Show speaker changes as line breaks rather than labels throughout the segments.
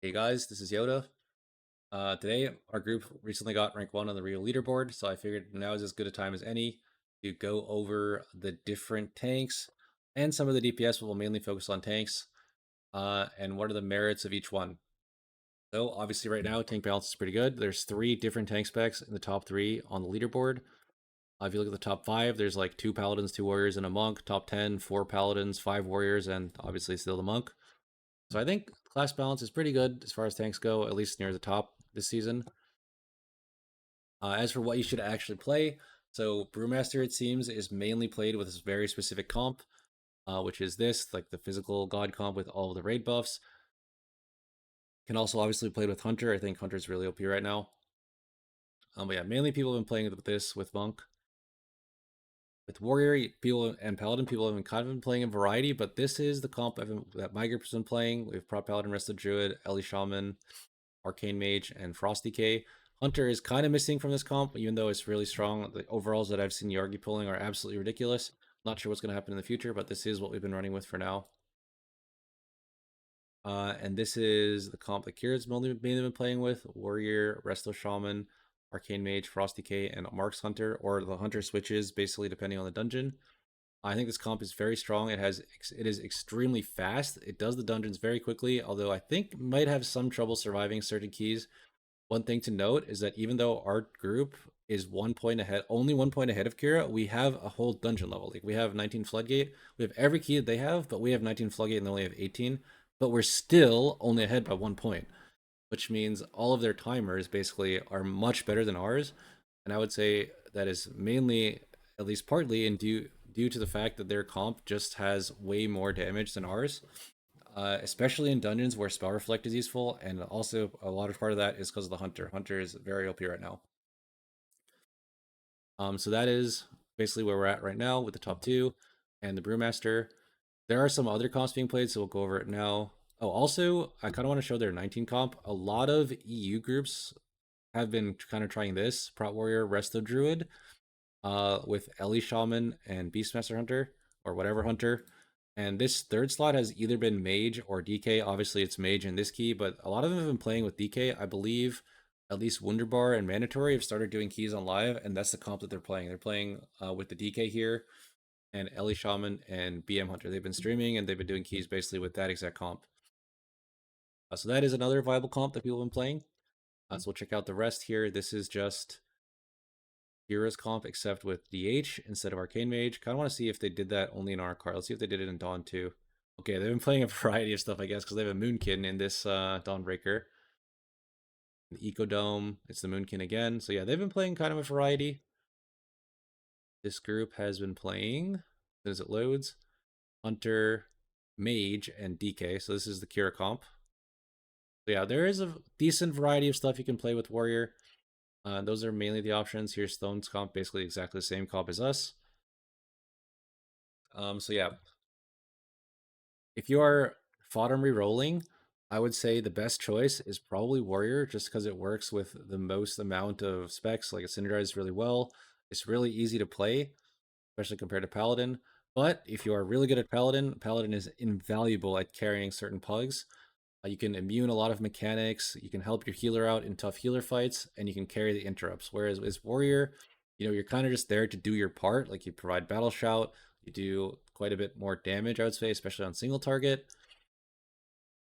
Hey guys, this is Yoda. Today, our group recently got rank 1 on the Rio leaderboard, so I figured now is as good a time as any to go over the different tanks and some of the DPS, but we'll mainly focus on tanks and what are the merits of each one. So, obviously, right now, tank balance is pretty good. There's 3 different tank specs in the top 3 on the leaderboard. If you look at the top 5, there's like 2 paladins, 2 warriors, and a monk. Top 10, 4 paladins, 5 warriors, and obviously still the monk. So I think class balance is pretty good as far as tanks go, at least near the top this season. As for what you should actually play, so Brewmaster, it seems, is mainly played with this very specific comp, which is this, like the physical god comp with all of the raid buffs. Can also obviously play with Hunter. I think Hunter's really OP right now. But yeah, mainly people have been playing with this with Monk. With Warrior, people and Paladin, people have been kind of been playing a variety, but this is the comp that my group has been playing. We have Prop Paladin, Resto Druid, Ellie Shaman, Arcane Mage, and Frosty K. Hunter is kind of missing from this comp, even though it's really strong. The overalls that I've seen Yargi pulling are absolutely ridiculous. Not sure what's going to happen in the future, but this is what we've been running with for now. And this is the comp that Kira's mainly been playing with: Warrior, Resto Shaman, Arcane Mage, Frosty K, and Marks Hunter, or the Hunter switches basically depending on the dungeon. I think this comp is very strong. It is extremely fast. It does the dungeons very quickly, although I think might have some trouble surviving certain keys. One thing to note is that even though our group is 1 point ahead, only 1 point ahead of Kira, we have a whole dungeon level. Like we have 19 Floodgate. We have every key that they have, but we have 19 Floodgate and they only have 18. But we're still only ahead by 1 point, which means all of their timers basically are much better than ours. And I would say that is mainly, at least partly, due to the fact that their comp just has way more damage than ours. Especially in dungeons where spell reflect is useful, and also a lot of part of that is because of the hunter. Hunter is very OP right now. So that is basically where we're at right now with the top 2 and the brewmaster. There are some other comps being played, so we'll go over it now. Oh, also, I kind of want to show their 19 comp. A lot of EU groups have been kind of trying this: Prot Warrior, Resto Druid, with Ellie Shaman and Beastmaster Hunter, or whatever Hunter. And this third slot has either been Mage or DK. Obviously, it's Mage in this key, but a lot of them have been playing with DK. I believe at least Wunderbar and Mandatory have started doing keys on live, and that's the comp that they're playing. They're playing with the DK here, and Ellie Shaman and BM Hunter. They've been streaming, and they've been doing keys basically with that exact comp. So that is another viable comp that people have been playing. So we'll check out the rest here. This is just Heroes comp except with DH instead of Arcane Mage. Kind of want to see if they did that only in our card. Let's see if they did it in Dawn too. Okay, they've been playing a variety of stuff, I guess, because they have a Moonkin in this Dawnbreaker. The Ecodome, it's the Moonkin again. So yeah, they've been playing kind of a variety. This group has been playing, as it loads, Hunter, Mage, and DK. So this is the Kira comp. So yeah, there is a decent variety of stuff you can play with Warrior. Those are mainly the options. Here's Stone's comp, basically exactly the same comp as us. So yeah, if you are fodder re-rolling, I would say the best choice is probably Warrior, just because it works with the most amount of specs. Like it synergizes really well. It's really easy to play, especially compared to Paladin. But if you are really good at Paladin, Paladin is invaluable at carrying certain pugs. You can immune a lot of mechanics. You can help your healer out in tough healer fights, and you can carry the interrupts. Whereas as Warrior, you're kind of just there to do your part. Like you provide battle shout, you do quite a bit more damage, I would say, especially on single target.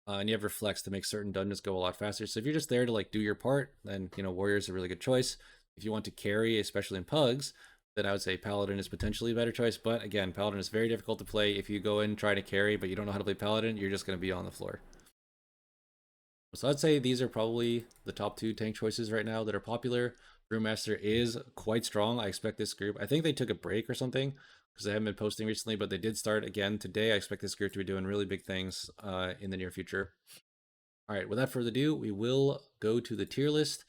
And you have reflex to make certain dungeons go a lot faster. So if you're just there to like do your part, then Warrior is a really good choice. If you want to carry, especially in pugs, then I would say Paladin is potentially a better choice. But again, Paladin is very difficult to play. If you go in trying to carry, but you don't know how to play Paladin, you're just going to be on the floor. So I'd say these are probably the top 2 tank choices right now that are popular. Brewmaster is quite strong. I expect this group, I think they took a break or something because they haven't been posting recently, but they did start again today. I expect this group to be doing really big things in the near future. All right, without further ado, we will go to the tier list.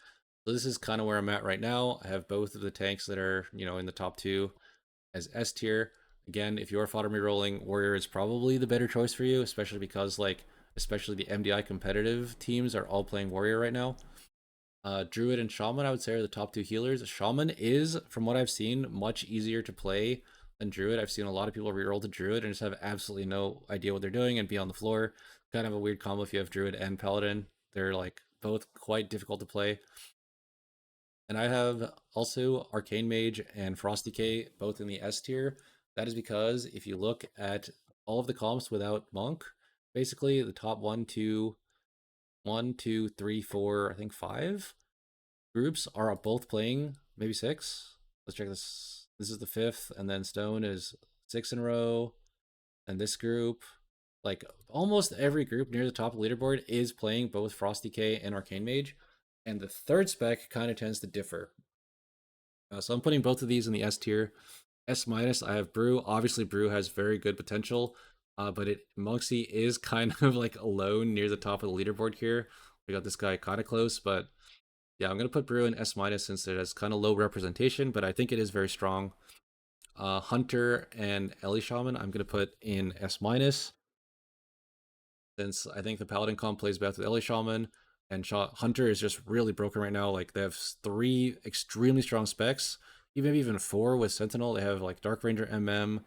So this is kind of where I'm at right now. I have both of the tanks that are, in the top 2 as S tier. Again, if you're fodder rolling, Warrior is probably the better choice for you, especially because especially the MDI competitive teams are all playing Warrior right now. Druid and Shaman, I would say, are the top 2 healers. Shaman is, from what I've seen, much easier to play than Druid. I've seen a lot of people reroll to Druid and just have absolutely no idea what they're doing and be on the floor. Kind of a weird combo if you have Druid and Paladin. They're like both quite difficult to play. And I have also Arcane Mage and Frosty K both in the S tier. That is because if you look at all of the comps without Monk, basically the top one, two, three, four, I think five groups are both playing, maybe six. Let's check this. This is the fifth, and then Stone is six in a row. And this group, like almost every group near the top of the leaderboard, is playing both Frosty K and Arcane Mage. And the third spec kind of tends to differ. So I'm putting both of these in the S tier. S minus, I have Brew. Obviously, Brew has very good potential, but Monksy is kind of like alone near the top of the leaderboard here. We got this guy kind of close, but yeah, I'm gonna put Brew in S minus since it has kind of low representation, but I think it is very strong. Hunter and Ellie Shaman, I'm gonna put in S minus since I think the Paladin comp plays best with Ellie Shaman, and Hunter is just really broken right now. Like they have three extremely strong specs, maybe even four with Sentinel. They have like Dark Ranger MM,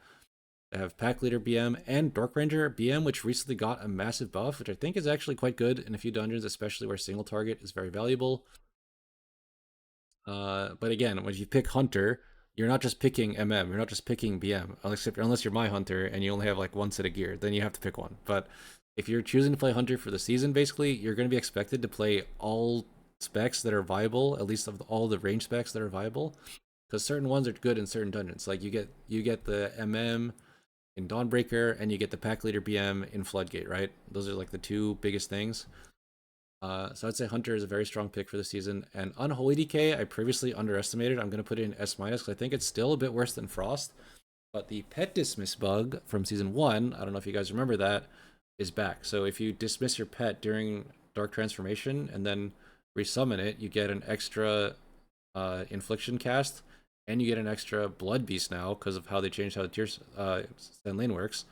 they have Pack Leader BM, and Dark Ranger BM, which recently got a massive buff, which I think is actually quite good in a few dungeons, especially where single target is very valuable. But again, when you pick Hunter, you're not just picking MM, you're not just picking BM, unless you're my Hunter and you only have like one set of gear, then you have to pick one. But if you're choosing to play Hunter for the season, basically, you're going to be expected to play all specs that are viable, at least of all the range specs that are viable, because certain ones are good in certain dungeons. Like you get the MM in Dawnbreaker, and you get the Pack Leader BM in Floodgate, right? Those are like the two biggest things. So I'd say Hunter is a very strong pick for the season. And Unholy DK, I previously underestimated. I'm going to put it in S minus because I think it's still a bit worse than Frost. But the pet dismiss bug from season 1, I don't know if you guys remember that, is back. So if you dismiss your pet during Dark Transformation and then resummon it, you get an extra Infliction cast, and you get an extra Blood Beast now because of how they changed how the tier Stand Lane works,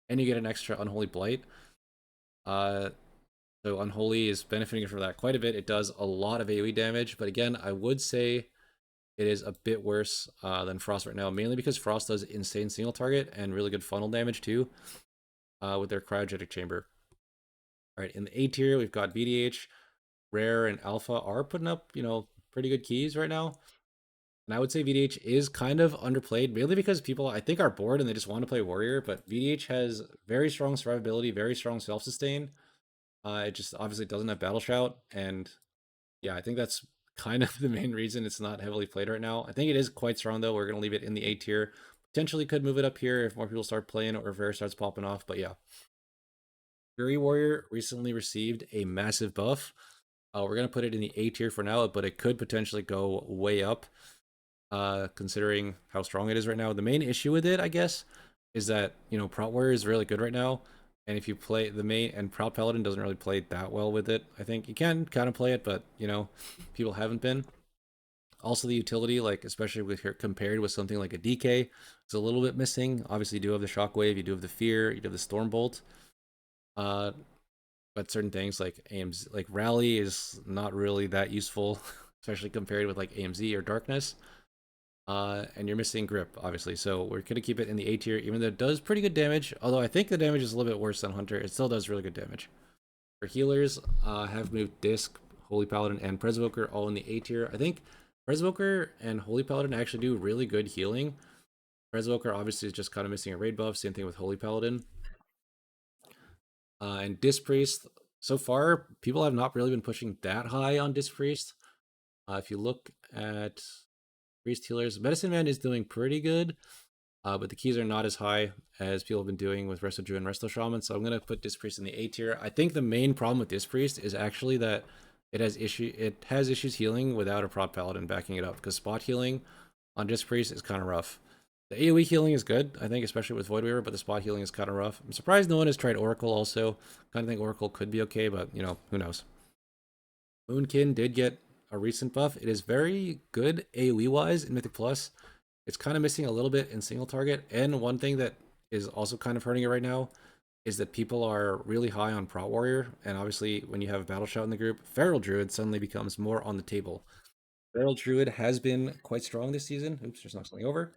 and you get an extra Unholy Blight. So Unholy is benefiting from that quite a bit. It does a lot of AoE damage, but again, I would say it is a bit worse than Frost right now, mainly because Frost does insane single target and really good funnel damage too with their Cryogenic Chamber. All right, in the A tier, we've got VDH, Rare, and Alpha are putting up, pretty good keys right now. And I would say VDH is kind of underplayed, mainly because people, I think, are bored and they just want to play Warrior, but VDH has very strong survivability, very strong self-sustain. It just obviously doesn't have Battle Shout, and yeah, I think that's kind of the main reason it's not heavily played right now. I think it is quite strong though. We're gonna leave it in the A tier. Potentially could move it up here if more people start playing or if Rare starts popping off. But yeah, Fury Warrior recently received a massive buff. We're gonna put it in the A tier for now, but it could potentially go way up, considering how strong it is right now. The main issue with it, I guess, is that Prot Warrior is really good right now. And if you play the main, and Proud Paladin doesn't really play that well with it, I think you can kind of play it, but people haven't been. Also, the utility, like especially with here compared with something like a DK, is a little bit missing. Obviously, you do have the Shockwave, you do have the Fear, you do have the Stormbolt. But certain things like AMZ, like Rally, is not really that useful, especially compared with like AMZ or Darkness. And you're missing grip, obviously. So we're gonna keep it in the A tier, even though it does pretty good damage. Although I think the damage is a little bit worse than Hunter. It still does really good damage. For healers, have moved Disc, Holy Paladin, and Presvoker all in the A tier. I think Presvoker and Holy Paladin actually do really good healing. Presvoker obviously is just kind of missing a raid buff. Same thing with Holy Paladin. And Disc Priest, so far, people have not really been pushing that high on Disc Priest. If you look at Priest healers, Medicine Man is doing pretty good, but the keys are not as high as people have been doing with Resto Druid and Resto Shaman, so I'm going to put Disc Priest in the A tier. I think the main problem with Disc Priest is actually that it has issues healing without a Prot Paladin backing it up, because spot healing on Disc Priest is kind of rough. The AoE healing is good, I think, especially with Void Weaver, but the spot healing is kind of rough. I'm surprised no one has tried Oracle also. Kind of think Oracle could be okay, but, who knows. Moonkin did get a recent buff. It is very good AoE-wise in Mythic Plus. It's kind of missing a little bit in single target, and one thing that is also kind of hurting it right now is that people are really high on Prot Warrior, and obviously when you have Battle Shout in the group, Feral Druid suddenly becomes more on the table. Feral Druid has been quite strong this season. Oops, just knocked something over.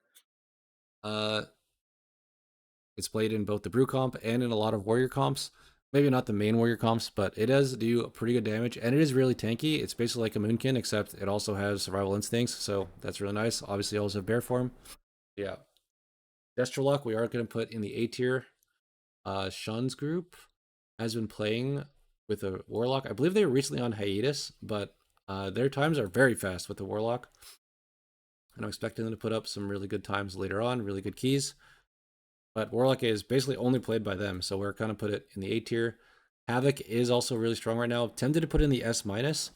It's played in both the Brew comp and in a lot of Warrior comps. Maybe not the main warrior comps, but it does do pretty good damage, and it is really tanky. It's basically like a Moonkin, except it also has survival instincts, so that's really nice. Obviously, also have bear form. Yeah, Destrolock we are going to put in the A tier. Shun's group has been playing with a warlock. I believe they were recently on hiatus, but their times are very fast with the warlock, and I'm expecting them to put up some really good times later on, really good keys. But Warlock is basically only played by them, so we're kind of put it in the A tier. Havoc is also really strong right now. Tempted to put in the S minus,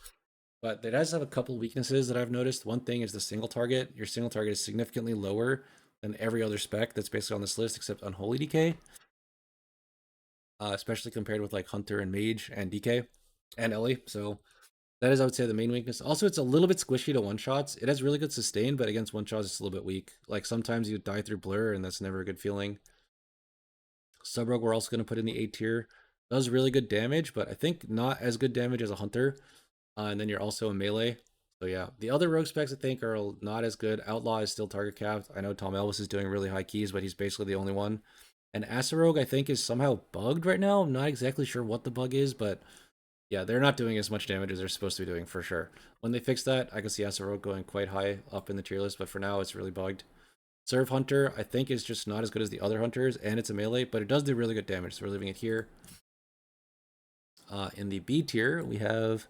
but it does have a couple weaknesses that I've noticed. One thing is the single target. Your single target is significantly lower than every other spec that's basically on this list except Unholy DK, especially compared with like Hunter and Mage and DK and Ellie. So that is, I would say, the main weakness. Also, it's a little bit squishy to one shots. It has really good sustain, but against one shots, it's a little bit weak. Like sometimes you die through blur, and that's never a good feeling. Subrogue we're also going to put in the A tier. Does really good damage, but I think not as good damage as a Hunter. And then you're also a melee. So yeah, the other rogue specs I think are not as good. Outlaw is still target capped. I know Tom Elvis is doing really high keys, but he's basically the only one. And Asarogue I think is somehow bugged right now. I'm not exactly sure what the bug is, but yeah, they're not doing as much damage as they're supposed to be doing for sure. When they fix that, I can see Asarogue going quite high up in the tier list, but for now it's really bugged. Serve Hunter, I think, is just not as good as the other Hunters, and it's a melee, but it does do really good damage, so we're leaving it here. In the B tier, we have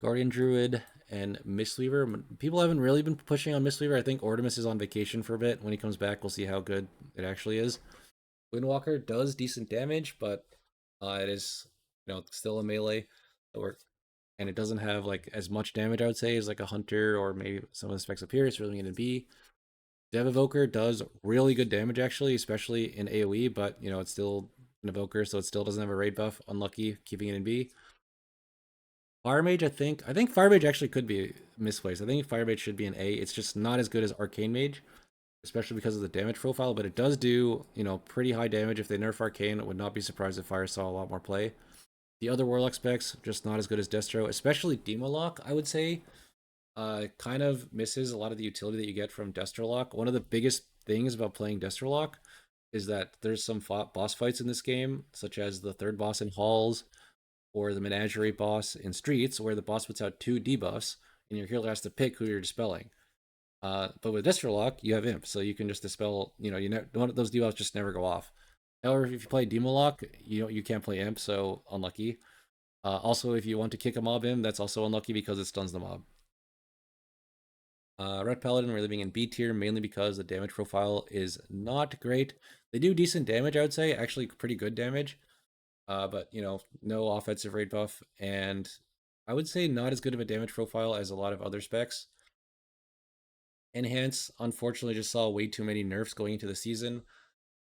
Guardian Druid and Mistweaver. People haven't really been pushing on Mistweaver. I think Ortimus is on vacation for a bit. When he comes back, we'll see how good it actually is. Windwalker does decent damage, but it is, still a melee. And it doesn't have like as much damage, I would say, as like a Hunter or maybe some of the specs up here. It's really going to be. Dev Evoker does really good damage actually, especially in AoE, but it's still an Evoker, so it still doesn't have a raid buff. Unlucky keeping it in B. Fire Mage, I think Fire Mage actually could be misplaced. I think Fire Mage should be an A. It's just not as good as Arcane Mage, especially because of the damage profile, but it does do, pretty high damage. If they nerf Arcane, I would not be surprised if Fire saw a lot more play. The other Warlock specs, just not as good as Destro, especially Demolock, I would say. Kind of misses a lot of the utility that you get from Destrolock. One of the biggest things about playing Destrolock is that there's some boss fights in this game, such as the third boss in Halls or the Menagerie boss in Streets, where the boss puts out 2 debuffs, and your hero has to pick who you're dispelling. But with Destrolock, you have Imp, so you can just dispel. Those debuffs just never go off. However, if you play Demolock, you can't play Imp, so unlucky. Also, if you want to kick a mob in, that's also unlucky because it stuns the mob. Red Paladin, we're living in B tier, mainly because the damage profile is not great. They do decent damage, I would say, actually pretty good damage. But, no offensive raid buff, and I would say not as good of a damage profile as a lot of other specs. Enhance, unfortunately, just saw way too many nerfs going into the season.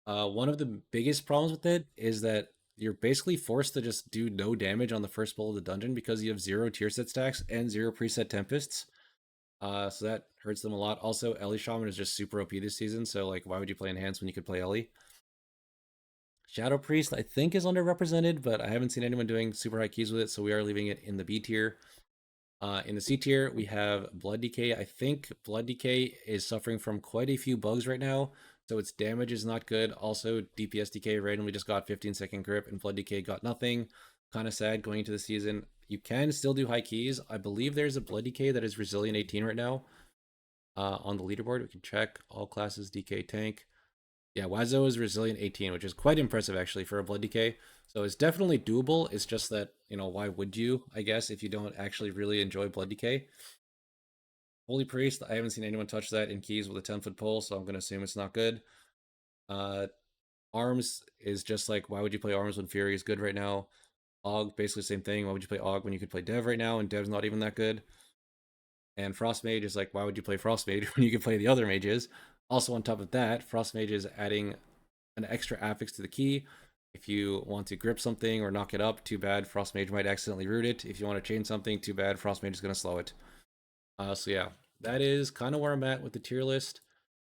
One of the biggest problems with it is that you're basically forced to just do no damage on the first bowl of the dungeon because you have 0 tier set stacks and 0 preset tempests. So that hurts them a lot. Also, Ellie Shaman is just super OP this season, so like, why would you play Enhance when you could play Ellie? Shadow Priest, I think, is underrepresented, but I haven't seen anyone doing super high keys with it, so we are leaving it in the B tier. In the C tier, we have Blood Decay. I think Blood Decay is suffering from quite a few bugs right now, so its damage is not good. Also, DPS Decay randomly just got 15-second grip, and Blood Decay got nothing. Kind of sad going into the season. You can still do high keys. I believe there's a Blood Decay that is Resilient 18 right now. On the leaderboard, we can check all classes DK tank. Yeah, Wazo is Resilient 18, which is quite impressive actually for a Blood Decay. So it's definitely doable. It's just that, why would you, I guess, if you don't actually really enjoy Blood Decay? Holy Priest, I haven't seen anyone touch that in keys with a 10-foot pole, so I'm going to assume it's not good. Arms is just like, why would you play Arms when Fury is good right now? Og, basically the same thing. Why would you play Og when you could play Dev right now, and Dev's not even that good? And Frost Mage is like, why would you play Frost Mage when you can play the other mages? Also, on top of that, Frost Mage is adding an extra affix to the key. If you want to grip something or knock it up, too bad, Frost Mage might accidentally root it. If you want to chain something, too bad, Frost Mage is going to slow it. So yeah, that is kind of where I'm at with the tier list.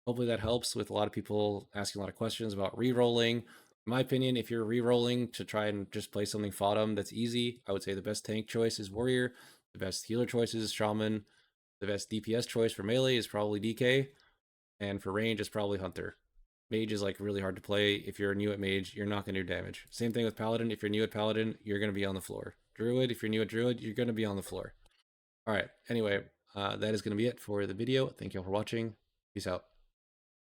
Hopefully that helps with a lot of people asking a lot of questions about re-rolling. In my opinion, if you're re-rolling to try and just play something Fodom that's easy, I would say the best tank choice is Warrior. The best healer choice is Shaman. The best DPS choice for melee is probably DK, and for range is probably Hunter. Mage is like really hard to play. If you're new at Mage, you're not going to do damage. Same thing with Paladin. If you're new at Paladin, you're going to be on the floor. Druid, if you're new at Druid, you're going to be on the floor. All right. Anyway, that is going to be it for the video. Thank you all for watching. Peace out.